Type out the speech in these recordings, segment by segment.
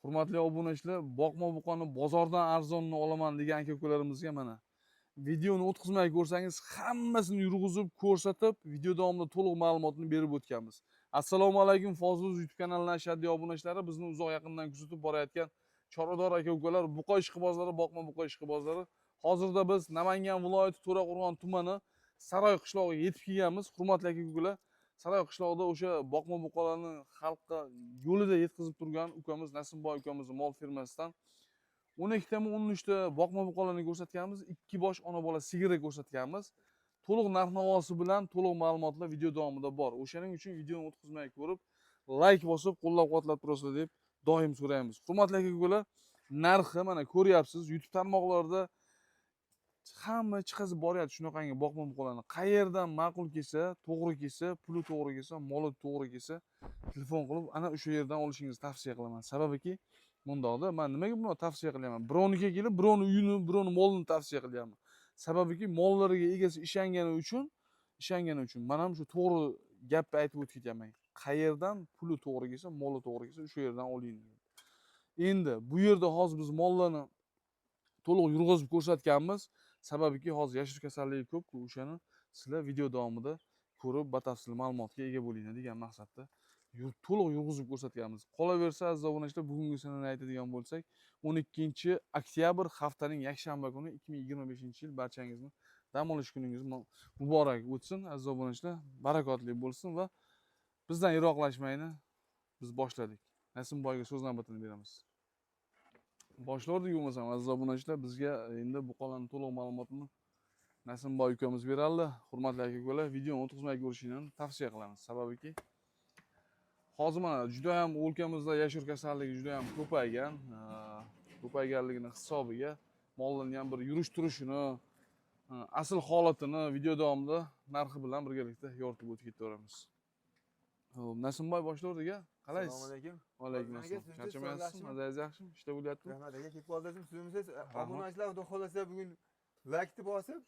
Hurmatli obunachilar, boqma buqani bozordan arzonni olaman degan aka-ukalarimizga mana videoni o'tkazmay ko'rsangiz, hammasini yurg'izib, ko'rsatib, video davomida to'liq ma'lumotni berib o'tganmiz. Assalomu alaykum, Foziluz YouTube kanalining ashaddiy obunachilari, bizni uzoq yaqindan kuzatib borayotgan chorvador aka-ukalar, buqa ishqibozlari, boqma buqa ishqibozlari. Hozirda biz Namangan viloyati To'raqo'rg'on tumani Saroy qishlog'iga yetib kelganmiz. Hurmatli aka-ukalar, Saroy qishlog'ida o'sha boqma buqalarni xalqqa yo'lida yetkazib turgan ukamiz Nasimboy ukamizning mol firmasidan 12 ta 13 ta boqma buqalarni ko'rsatganmiz, 2 bosh ona bola sigirni ko'rsatganmiz. To'liq narx-navosi bilan to'liq ma'lumotlar video davomida bor. O'shaning uchun videoni o'tkazmay ko'rib, like bosib, qo'llab-quvvatlab turasizlar deb doim so'raymiz. Hurmatli aka-ukalar, narxi mana ko'ryapsiz, YouTube tarmoqlarida hamma chiqazib boryapti shunaqangi boqma buqalarni. Qayerdan ma'qul kelsa, to'g'ri kelsa, puli to'g'ri kelsa, moli to'g'ri kelsa, telefon qilib ana o'sha yerdan olishingizni tavsiya qilaman. Sababiki bundoqda men nimaga buni tavsiya qilyapman? Birovnikiga kelib, birovni uyini, birovni molini tavsiya qilyapman. Sababiki mollariga egasi ishongani uchun men ham shu to'g'ri gapni aytib o'tib ketyapman. Qayerdan puli to'g'ri kelsa, moli to'g'ri kelsa, o'sha yerdan oling. Endi bu yerda hozir biz mollarni to'liq yurg'izib ko'rsatganmiz. Sababiki hozir yashil kasalligi ko'p, o'shani sizlar video davomida ko'rib, batafsil ma'lumotga ega bo'linglar degan maqsadda to'liq yurg'izib ko'rsatganmiz. Qolaversa, aziz obunachilar, bugungi sanani aytadigan bo'lsak, 12-oktyabr haftaning yakshanba kuni 2025-yil barchangizni dam olish kuningiz muborak o'tsin, aziz obunachilar, barakotli bo'lsin va bizdan yiroqlashmayni biz boshladik. Nasimboyga so'z navbatini beramiz. Boshlardik bo'lmasam, aziz obunachilar, bizga endi buqalarning to'liq ma'lumotini Nasimboy ukamiz beradi. Hurmatli aka-ukalar, videoni o'tkazmay ko'rishingizni tavsiya qilamiz. Sababiki hozir mana juda ham o'lkamizda yashil kasalligi juda ham ko'paygan. Ko'payganligini hisobiga mollarning ham bir yurish turishini, asl holatini video davomida narxi bilan birgalikda yoritib o'tib ketaveramiz. Xo'p, Nasimboy boshlardik a? Qalaysiz? Assalomu alaykum. Va alaykum assalom. Charchamaysizmi? Mazangiz yaxshimi? Ishda bo'lyaptimi? Rahmat aka, kelib qoldingiz. Sizimiz obunachilar xudo xolasa bugun like bosib,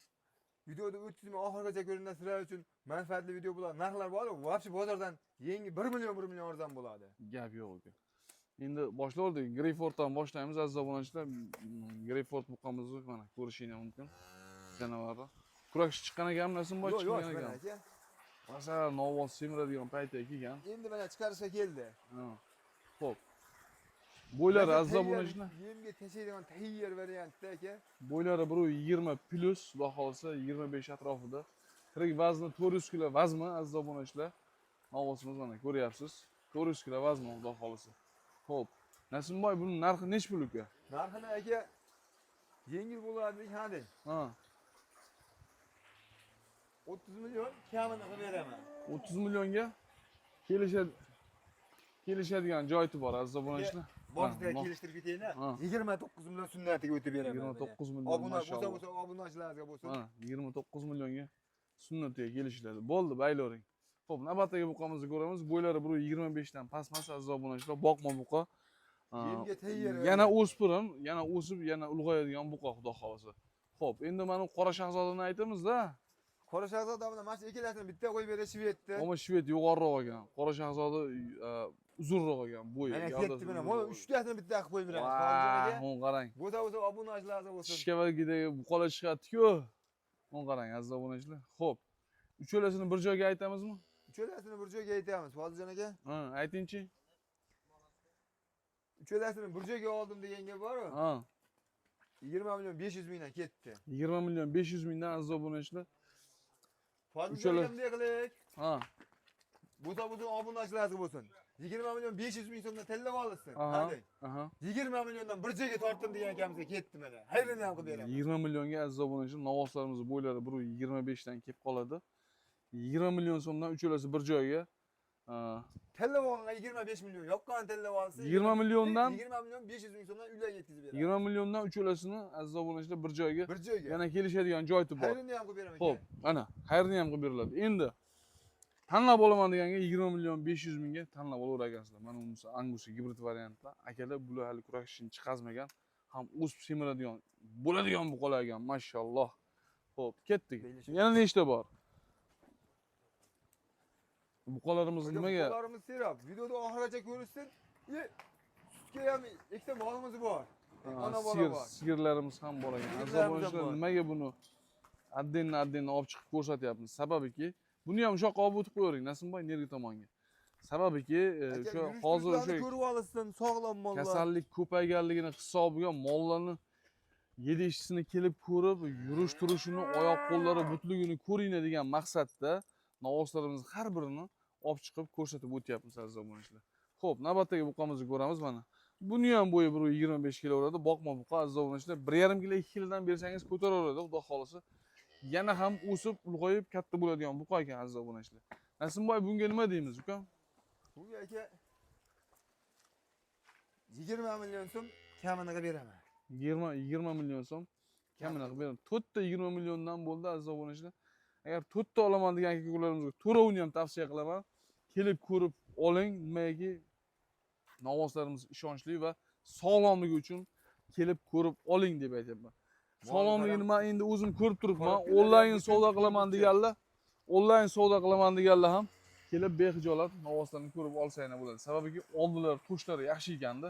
videoni o'tkazmay oxirigacha ko'ringlar. Sizlar uchun manfaatli video bo'ladi. Narxlar bor, вообще bozordan yangi 1 million arzon bo'ladi. Gap yo'q aka. Endi boshlardik. Greyforddan boshlaymiz aziz obunachilar. Greyford buqamizni mana ko'rishingiz mumkin. Janavarlar. Kurash chiqqan ekan, Nasimboy chiqqan ekan. Aka. Masalan, novvoz semiradigan paytda kelgan. Endi mana chiqarishga keldi. Xo'p. Bo'ylari aziz obunachilar. Yemga tashlaydigan tayyor variantda aka. Bo'ylari 120 plus, xudo xolasa 25 atrofida. Tirik vazni 400 kg vazni aziz obunachilar. Novvosimiz mana ko'ryapsiz. 400 kg vazni xudo xolasa. Xo'p. Nasimboy buning narxi nech pul aka? Narxini aka yengil bo'ladi deb hading. 30 million kamini qilib beraman. 30 millionga kelishadigan joyi bor aziz obunachilar. Boshida kelishtirib ketaylik. 29 million sunnatiga o'tib beraman. 29 million. Obuna bo'lsa obunachilarga bo'lsin. 29 millionga sunnatiga kelishiladi. Bo'ldi, baylavering. Xo'p, navbatdagi buqamizni ko'ramiz. Bo'ylari 125 dan past aziz obunachilar, boqma buqa. Yemga tayyor. Yana o'spirim, yana o'sib, yana ulg'ayadigan buqa xudo xolasa. Xo'p, endi mana qora shahzodani aytamiz-da. Qora shahzoda bilan mana shu ikkalasini bitta qo'yib berish shvedni. Ammo shved yuqoriroq ekan. Qora shahzoda uzunroq ekan, bo'yi. Mana ketdi mana. Mana 3 tasini bitta qilib qo'yib beramiz. O'n qarang. Bo'lsa obunachilarga bo'lsin. Shishkavagidagi buqalar chiqadi-ku. O'n qarang aziz obunachilar. Xo'p. Ucholasini bir joyga aytamizmi? Ucholasini bir joyga aytamiz, Foziljon aka. Aytingchi. Ucholasini bir joyga oldim deganga bor-ku. 20 million 500 mingdan ketdi. 20 million 500 mingdan aziz obunachilar. Foziljon aka bunday qilik. Bo'lsa obunachilarga bo'lsin. 20 million 500 ming so'mdan tellab olsin. Qanday? 20 milliondan bir joyga tortdim degan akamizga ketdi mana. Hayrini ham qilib beraman. 20 millionga aziz obunachilar, novvoslarimiz bo'ylari 125 dan kelib qoladi. 20 million so'mdan uchalasi bir joyga tellab olgan 25 million yoqqan tellab olsa 20 milliondan 20 million 500 ming so'mdan uylarga yetkazib beradi. 20 milliondan ucholasini aziz obunachilar bir joyga yana kelishadigan joyi bor. Hayrini ham qilib beraman. Xo'p, ana hayrini ham qilib beriladi. Endi tanlab olaman deganga 20 million 500 mingga tanlab olaveragasizlar. Mana bunisi Angus gibrid variantda. Akalar bular hali kurashishni chiqazmagan, ham o'sib semiradigan bo'ladigan buqalar ekan, mashalloh. Xo'p, ketdik. Yana nechta bor? Buqalarimiz nimaga? Buqalarimiz serob. Videoda oxirigacha ko'rishsin. Ikki ham ikkita molimiz bor. Ona bola bor. Sigirlarimiz ham bor ekan. Sigirlarimiz Azob ham bor. nimaga buni adden olib chiqib ko'rsatyapmiz? Sababiki, buni ham o'sha yoqqa olib o'tib qo'yavering, Nasimboy, nergi tomonga. Sababiki, o'sha hozir o'sha ko'rib olasizdan sog'lom mollar. kasallik ko'payganligini hisobiga mollarni yedishisini kelib ko'rib, yurish turishini, oyoq qo'llari butligini ko'ringlar degan maqsadda novvoslarimizni har birini olib chiqib ko'rsatib o'tyapmiz aziz obunachilar. Xo'p, navbatdagi buqamizni ko'ramiz mana. Buni ham bo'yi 125 kiloveradi. Boqma buqa aziz obunachilar. 1,5 kilo 2 kilodan bersangiz ko'taraveradi, xudo xolisa. Yana ham o'sib, ulg'ayib katta bo'ladigan buqa ekan aziz obunachilar. Nasimboy, bunga nima deymiz, uka? Bunga aka 20 million so'm kamini qilib beraman. 20 million so'm kamini qilib beraman. 4 ta 20 milliondan bo'ldi aziz obunachilar. Agar 4 ta olaman degan aka-ukalarimizga to'rovini ham tavsiya qilaman. Kelib ko'rib oling, nimaki novvoslarimiz ishonchli va sog'lomligi uchun kelib ko'rib oling deb aytyapman. Sog'lomligini men endi o'zim ko'rib turibman. Onlayn savdo qilaman deganlar, ham kelib behijolat novvoslarni ko'rib olsanglar bo'ladi. Sababiki oldilari, to'shlari yaxshi ekanda,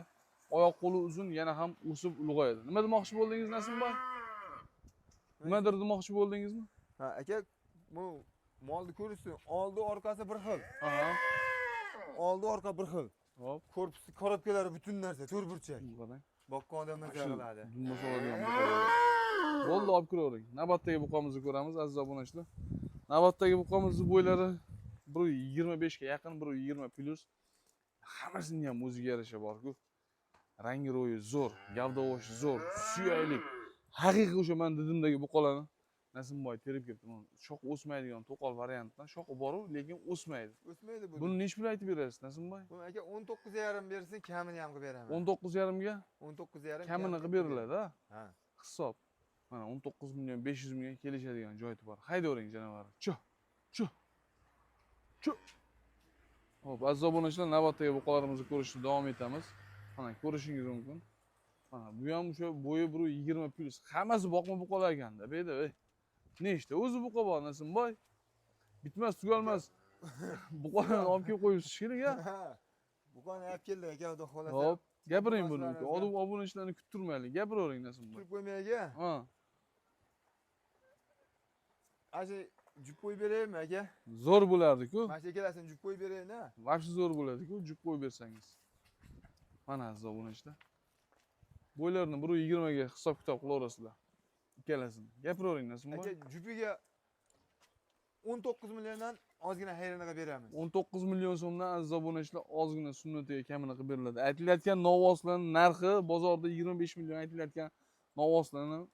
oyoq qo'li uzun, yana ham o'sib ulg'ayadi. Nima demoqchi bo'ldingiz Nasimboy? Nimadir demoqchi bo'ldingizmi? Ha, aka, bu molni ko'rishsin. Oldi orqasi bir xil. Aha. Oldi orqa bir xil. Hop, Korpusi, korobkalari butun narsa, to'rtburchak. qarang. Boqqan odamlar qiladi. Dumma soladigan buqa. Bo'ldi, olib kiravering. Navbatdagi buqamizni ko'ramiz aziz obunachilar. Navbatdagi buqamizni bo'ylari 125 ga yaqin, 120 plus. Hammasining ham o'ziga yarasha bor-ku. Rangi ro'yi zo'r, gavdavoshi zo'r, suyaylik. Haqiqiy o'sha men didimdagi buqalarni Nasimboy terib kelibdi. Shoq o'smaydigan to'qol variantdan shoqi bor-u, lekin o'smaydi. O'smaydi bu. Buni nech pul aytib berasiz Nasimboy? Bu aka 19,5 bersin, kamini ham qilib beraman. 19,5 ga 19,5 kamini qilib beriladi, ha. Hisob. Mana 19 million 500 mingga kelishadigan joyi bor. Haydavering janovar. Chuh. Hop, aziz obunachilar, navbatdagi buqalarimizni ko'rishni davom etamiz. Mana ko'rishingiz mumkin. Mana bu ham o'sha bo'yi 120 plus. Hammasi boqma buqalar ekanda, beyda, ey. Nechta o'zi buqa bor Nasimboy? Bitmas, tugalmas. Buqalarni olib kelib qo'yibsiz kerak a? Buqani olib keldik aka, xudo xolasa. Hop, gapiring buni. Obunachilarni kuttirmaylik. Gapiravering Nasimboy. Turib qo'ymay aka. Ha. Ashi jub qo'yib beraymi aka? Zo'r bo'lardi-ku. Mana shu ikkalasini jub qo'yib beraymi? Vaqti zo'r bo'ladi-ku, jub qo'yib bersangiz. Mana aziz obunachilar. Bo'ylarini 120 ga hisob-kitob qilaverasizlar. Ikkalasini. Gapiravering Nasimboy. Aka, jubiga 19 milliondan ozgina hayrini qilib beramiz. 19 million so'mdan aziz obunachilar ozgina sunnatiga kamini qilib beriladi. Aytilayotgan novvoslarning narxi bozorda 25 million aytilayotgan novvoslarning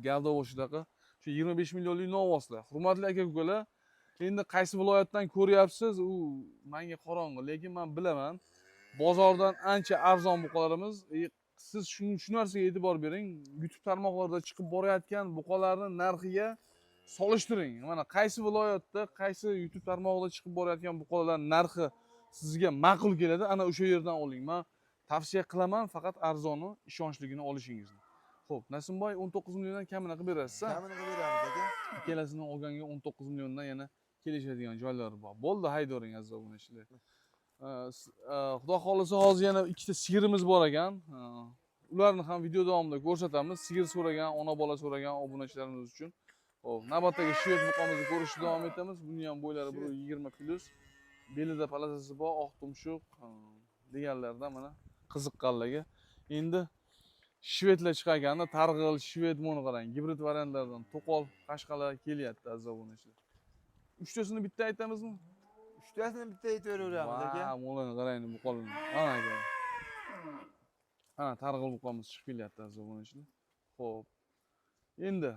gavdavoshidaqa shu 25 millionlik novvoslar. Hurmatli aka-ukalar, endi qaysi viloyatdan ko'ryapsiz, u menga qorong'i, lekin men bilaman. Bozordan ancha arzon buqalarimiz. Siz shu narsaga e'tibor bering. YouTube tarmoqlarida chiqib borayotgan buqalarning narxiga solishtiring. Mana qaysi viloyatda, qaysi YouTube tarmog'ida chiqib borayotgan buqalar narxi sizga ma'qul keladi, ana o'sha yerdan oling. Men tavsiya qilaman, faqat arzoni, ishonchligini olishingizni. Xo'p, Nasimboy 19 milliondan kamini qilib berasiz. Kamini qilib beramiz aka. Ikkalasini olganga 19 milliondan yana kelishadigan joylari bor. Bo'ldi, haydavering aziz obunachilar. Xudo xolisa hozir yana ikkita sigirimiz bor ekan. Ularni ham video davomida ko'rsatamiz. Sigir so'ragan, ona bola so'ragan obunachilarimiz uchun. Xo'p, navbatdagi shved buqamizni ko'rishni davom etamiz. Buni ham bo'ylari 120 plus. Belida palasasi bor, oq tumshuq deganlardan mana qiziqqanlarga. Endi shvedlar chiqarganda targ'il, shved moni qarang, gibrid variantlardan to'qol qashqalar kelyapti aziz obunachilar. Uchtasini bitta aytamizmi? Uchtasini bitta aytaveramiz aka. Ha, molani qarang buqalarni. Mana aka. Ha, targ'il buqamiz chiqib kelyapti aziz obunachilar. Xo'p. Endi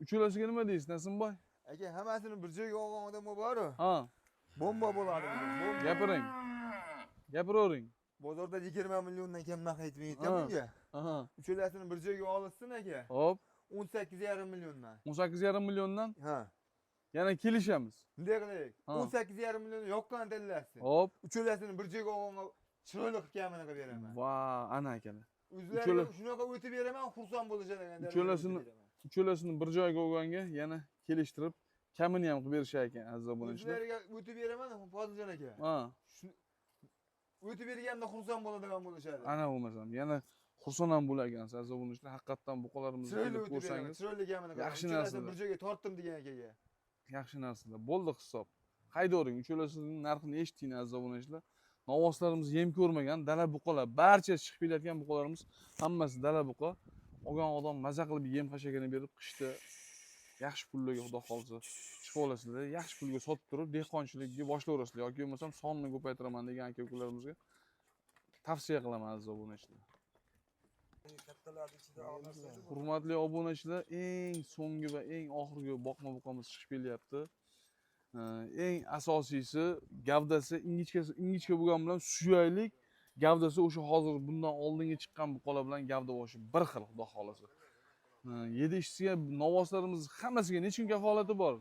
uchalasiga nima deysiz Nasimboy? Aka, hammasini bir joyga olgan odamlar bor-ku. Ha. Bomba bo'ladi. Gapiring. Gapiravering. Bozorda 20 milliondan kam narx aytmayapti bunga. Aha. Uchalasini bir joyga olsin aka. Hop. 18,5 milliondan. 18,5 milliondan Ha. yana kelishamiz. Bunday qilaylik. Ha. 18,5 million yoqqan tanlasin. Hop. Uchalasini bir joyga olganga chiroyli qilib kamini qilib beraman. Va, ana akalar. O'zlariga shunaqa o'tib beraman, xursand bo'lishadi. Uchalasini bir joyga olganga yana kelishtirib, kamini ham qilib berishar ekan aziz obunachilar. O'zlariga o'tib beraman, Foziljon aka. Ha. o'tib berganda xursand bo'ladigan bo'lishadi. Ana bo'lmasam, yana xursand ham bo'lar ekansiz, aziz obunachilar. Haqiqatan buqalarimizni chiroyli kelib ko'rsangiz, chiroyli gamini yaxshi narsa bir joyga tortdim degan akaga. Yaxshi narsalar. Bo'ldi hisob. Haydavering, uchalasizning narxini eshitdingiz aziz obunachilar. Novvoslarimiz yem ko'rmagan dala buqalar, barcha chiqib kelayotgan buqalarimiz hammasi dala buqa. Olgan odam maza qilib yem xashagini berib, qishda yaxshi pullarga xudo xolsa chiqib olasizlar. Yaxshi pulga sotib turib, dehqonchilikka boshlayverasizlar yoki bo'lmasam sonni ko'paytiraman degan aka-ukalarimizga tavsiya qilaman aziz obunachilar. Hurmatli obunachilar, eng so'nggi va eng oxirgi boqma buqamiz chiqib kelyapti. Eng asosiysi gavdasi ingichka bo'lgani bilan suyaylik, gavdasi o'sha hozir bundan oldingi chiqqan buqalar bilan gavda boshi bir xil, xudo xolasa. Yedishisiga novvoslarimiz hammasiga nechun kafolati bor?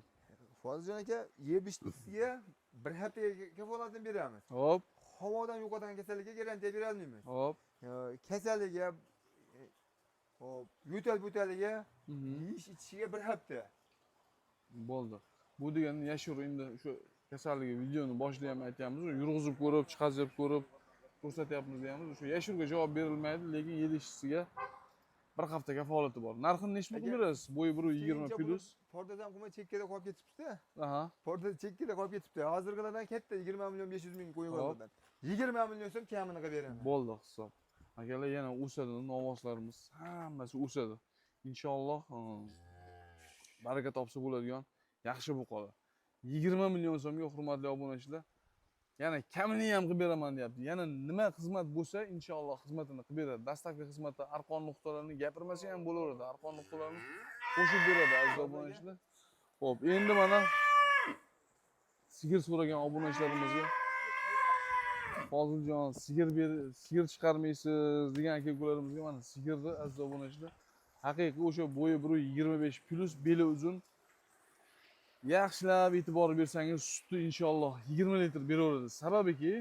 Foziljon aka, yeb-ichishga bir haftaga kafolatini beramiz. Hop. Havodan yo'qotgan kasallikka garantiya bera olmaymiz. Hop. Kasalligiga, hop, yo'tal-bo'taliga, yeyish-ichishiga bir hafta. Bo'ldi. Bu degani yashir endi o'sha kasalligi videoni boshida ham aytganmiz, yurg'izib ko'rib, chiqazib ko'rib ko'rsatyapmiz deymiz. O'sha yashirga javob berilmaydi, lekin yedishisiga bir hafta kafolati bor. Narxini necha pulga berasiz? Bo'yi 1.20 plus. Pordadan qilmay chekkada qolib ketibdi-da. Aha. Porda chekkada qolib ketibdi. Hozirgilardan katta 20 million 500 ming qo'yganlardan. 20 million so'm kamini qilib beraman. Bo'ldi hisob. Akalar yana o'sadi, novvoslarimiz hammasi o'sadi. Inshaalloh baraka topsa bo'ladigan yaxshi buqalar. 20 million so'mga hurmatli obunachilar. Yana kamini ham qilib beraman deyapti. Yana nima xizmat bo'lsa, inshaalloh xizmatini qilib beradi. Dastlabki xizmatda arqon nuqtalarini gapirmasa ham bo'laveradi. Arqon nuqtalarini qo'shib beradi aziz obunachilar. Xo'p, endi mana sigir so'ragan obunachilarimizga Foziljon, sigir chiqarmaysiz degan aka-ukalarimizga mana sigirni aziz obunachilar. Haqiqiy o'sha bo'yi 1.25 plus, beli uzun. Yaxshilab e'tibor bersangiz, suti inshaalloh 20 litr beraveradi. Sababiki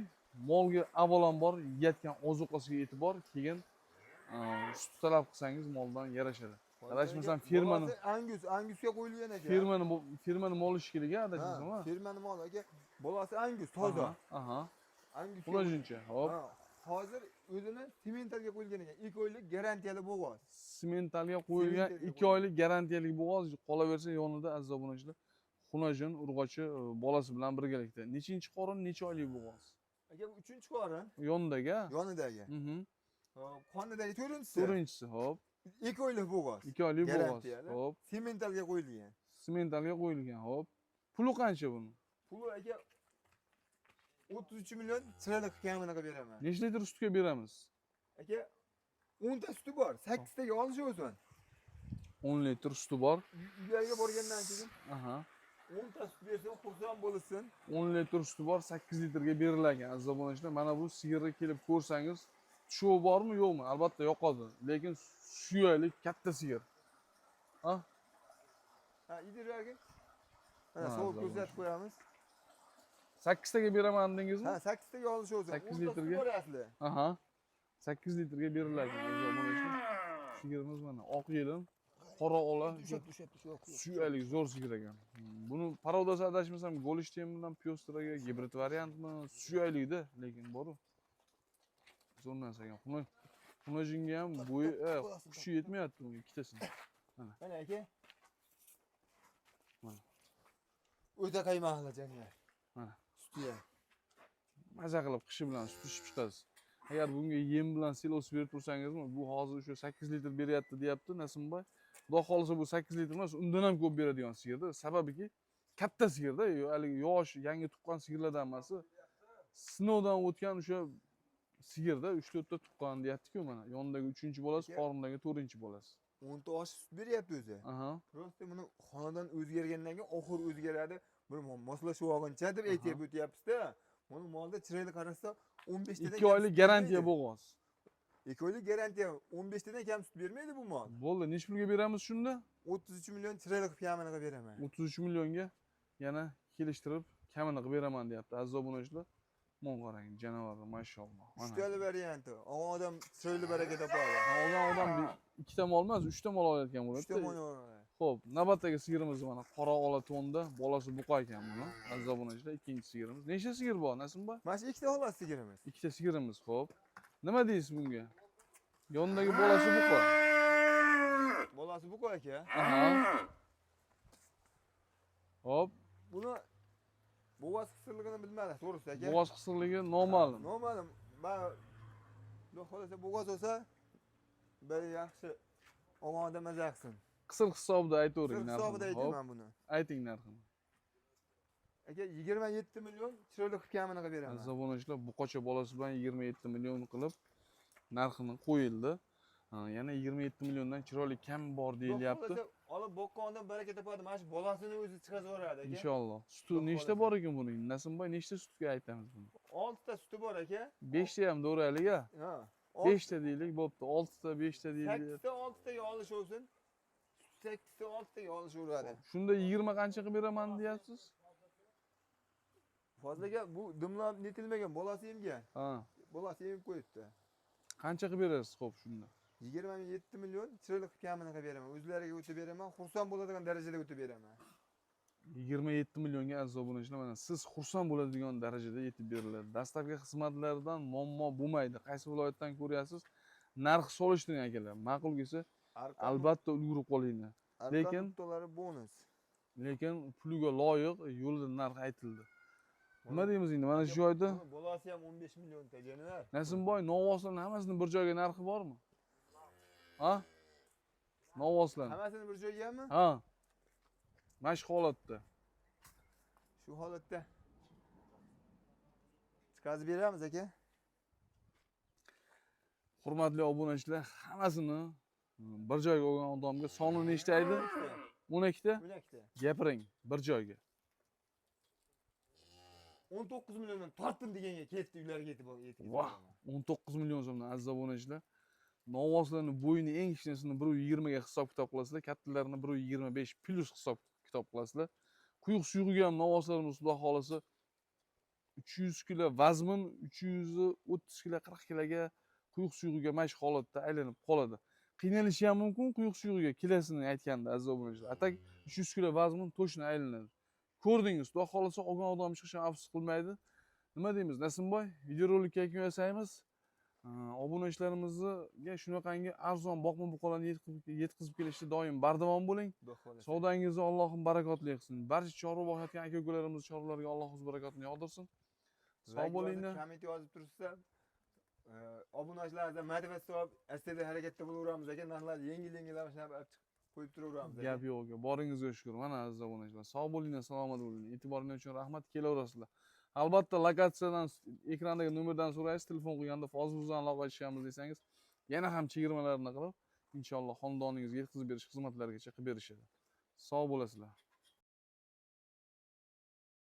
molga avvalambor yeyotgan ozuqasiga e'tibor, keyin sut talab qilsangiz moldan yarashadi. Adashmasam firmani Angusga qo'yilgan aka. Firmani mol ishkiliga adashmasam. Firmani mol aka. Bolasi Angus toza. Aha. Angus. Xunajincha. Hop. Hozir o'zini sementalga qo'yilgan ekan. 2 oylik garantiyali bo'g'oz. Sementalga qo'yilgan 2 oylik garantiyali bo'g'oz qolaversa yonida aziz obunachilar. Xunajin urg'ochi bolasi bilan birgalikda. Nechinchi qorin, necha oylik bo'g'oz? Aka, bu 3-qorin. Yonidagi? Yonidagi. Hop, qonidagi 4-chisi. 4-chisi, hop. 2 oylik bo'g'oz. 2 oylik bo'g'oz. Hop. Sementalga qo'yilgan. Sementalga qo'yilgan, hop. Puli qancha buni? Puli aka 33 million chiroyli kamini qilib beraman. Necha litr sutga beramiz? Aka 10 ta suti bor, 8 taga olishi o'zin. 10 litr suti bor. Uylarga borgandan keyin. Aha. 10 ta sut bersam xursand bo'lsin. 10 litr suti bor, 8 litrga berilgan aziz obunachilar. Mana bu sigirni kelib ko'rsangiz, tushuvi bormi, yo'qmi? Albatta yoqadi, lekin suyaylik katta sigir. Ha? Ha, idirlarga. Mana so'l ko'rsatib qo'yamiz. 8 taga beraman dedingizmi? Ha, 8 taga olishi o'zin. 8 litrga. Aha. 8 litrga beriladi aziz obunachilar. Sigirimiz mana oq yelim, qora ola, suyaylik zo'r sigir ekan. Buni parodasi adashmasam Golishten bilan Pyostraga gibrid variantmi, suyaylikda, lekin bor-ku. Zo'r narsa ekan. Xunajinga ham bo'yi, kuchi yetmayapti unga ikkitasini. Mana aka. Mana. O'ta qaymaqli janglar. Mana. Sutiya. Maza qilib qishi bilan sut ichib chiqasiz. Agar bunga yem bilan silos berib tursangizmi, bu hozir o'sha 8 litr beryapti deyapti Nasimboy. Xudo xolisa bu 8 litr emas, undan ham ko'p beradigan sigirda. Sababiki katta sigirda, haligi yosh, yangi tuqqan sigirlardan emas. Sinovdan o'tgan o'sha sigirda 3-4 ta tuqqan deyapti-ku mana. Yonidagi 3-bolasi, qorindagi 4-bolasi. 10 ta osh sut beryapti o'zi. Aha. Prosta buni xonadon o'zgargandan keyin oxir o'zgaradi. Bir moslashib olguncha deb aytib o'tyapsiz-da. Buni molda chiroyli qarasa 15 tadan 2 oylik garantiya bo'g'oz. 2 oylik garantiya 15 tadan kam sut bermaydi bu mol. Bo'ldi, necha pulga beramiz shunda? 33 million chiroyli kamini qilib beraman. 33 millionga yana kelishtirib kamini qilib beraman deyapti aziz obunachilar. Mon qarang, janobi, mashalloh. Uchtali varianti. Odam chiroyli baraka topadi. Odam 2 ta mol emas, 3 ta mol olayotgan bo'ladi. 3 ta mol oladi. Xo'p, navbatdagi sigirimiz mana qora ola to'nda, bolasi buqa ekan buni. Aziz obunachilar, ikkinchi sigirimiz. Nechta sigir bor, Nasimboy? Mana shu ikkita xolos sigirimiz. Ikkita sigirimiz, xo'p. Nima deysiz bunga? Yonidagi bolasi buqa. Bolasi buqa aka. Aha. Hop, Buni bo'g'oz qisirligini bilmadik, to'g'risi aka. bo'g'oz qisirligi noma'lum. Noma'lum. Men Xudo xolasa bo'g'oz bo'lsa, bir yaxshi omonda maza qilsin. Qisir hisobida aytavering narxini. Hisobida aytaman buni. Ayting narxini. Aka 27 million chiroyli qilib kamini qilib beraman. Aziz obunachilar, buqacha bolasi bilan 27 million qilib narxini qo'yildi. Yana 27 milliondan chiroyli kam bor deyilyapti. Olib boqqondan baraka topadi. Mana shu bolasini o'zi chiqazaveradi aka. Inshaalloh. Suti nechta bor ekan buning? Nasimboy nechta sutga aytamiz buni? 6 ta suti bor aka. 5 ta ham to'g'raylik a. Ha. 5 ta deylik, bo'pti. 6 ta, 5 ta deylik. 8 ta 6 taga olishaversin. 8 ta 6 taga olishaveradi. Shunda 20 qancha qilib beraman deyapsiz? Fozlaga bu dimlab netilmagan bolasi emgan. Ha. Bolasi emib qo'yibdi. Qancha qilib berasiz xo'p shunda? 27 million chiroyli qilib kamini qilib beraman. O'zlariga o'tib beraman. Xursand bo'ladigan darajada o'tib beraman. 27 millionga aziz obunachilar, mana siz xursand bo'ladigan darajada yetib beriladi. Dastlabki xizmatlardan muammo bo'lmaydi. Qaysi viloyatdan ko'ryapsiz? Narx solishtiring akalar. Ma'qul kelsa, albatta ulgurib qolinglar. Lekin puliga loyiq yo'lda narx aytildi. Nima deymiz endi? Mana shu joyda bolasi ham 15 million ta jonilar. Nasimboy, novvoslarning hammasini bir joyga narxi bormi? Ha? Novvoslar. Hammasini bir joygami? Ha. Mana shu holatda. Shu holatda chiqazib beramiz aka. Hurmatli obunachilar, hammasini bir joyga olgan odamga soni nechta edi? 12 ta? 12 ta. Gapiring, bir joyga. 19 milliondan tortdim deganga ketdi, uylariga yetib oldi. Voh, 19 million so'mdan aziz obunachilar. Novvoslarning bo'yini eng kichkinasini 120 ga hisob kitob qilasizlar, kattalarini 125 plus hisob kitob qilasizlar. Quyuq suyug'iga ham novvoslarimiz xudo xolasa 300 kilo vazmin, 330 kilo 40 kiloga quyuq suyug'iga mash holatda aylanib qoladi. Qiynalishi ham mumkin quyuq suyug'iga kilasini aytganda aziz obunachilar. Atak 300 kilo vazmin to'shni aylanadi. Ko'rdingiz, xudo xolasa olgan odam hech qachon afsus qilmaydi. Nima deymiz, Nasimboy? Videorolikka yakun yasaymiz. Obunachilarimizga shunaqangi arzon boqma buqalarni yetkazib kelishda doim bardavom bo'ling. Savdangizni Allohim barakotli qilsin. Barcha chorva boqayotgan aka-ukalarimiz chorvalarga Alloh o'z barakotini yog'dirsin. Sog' bo'linglar. Komment yozib turibsizlar. Obunachilardan motivatsiya olib, asta-da harakatda bo'laveramiz aka. Narxlarni yengil-yengil chiqib qo'yib turaveramiz. Gap yo'q. Boringizga shukr. Mana aziz obunachilar, sog' bo'linglar, salomat bo'linglar. E'tiboringiz uchun rahmat. Kelaverasizlar. Albatta lokatsiyadan, ekrandagi nomerdan so'raysiz, telefon qilganda hozir bizdan aloqa qilishamiz desangiz, yana ham chegirmalarni qilib, inshaalloh xonadoningizga yetkazib berish xizmatlarigacha qilib berishadi. Sog' bo'lasizlar.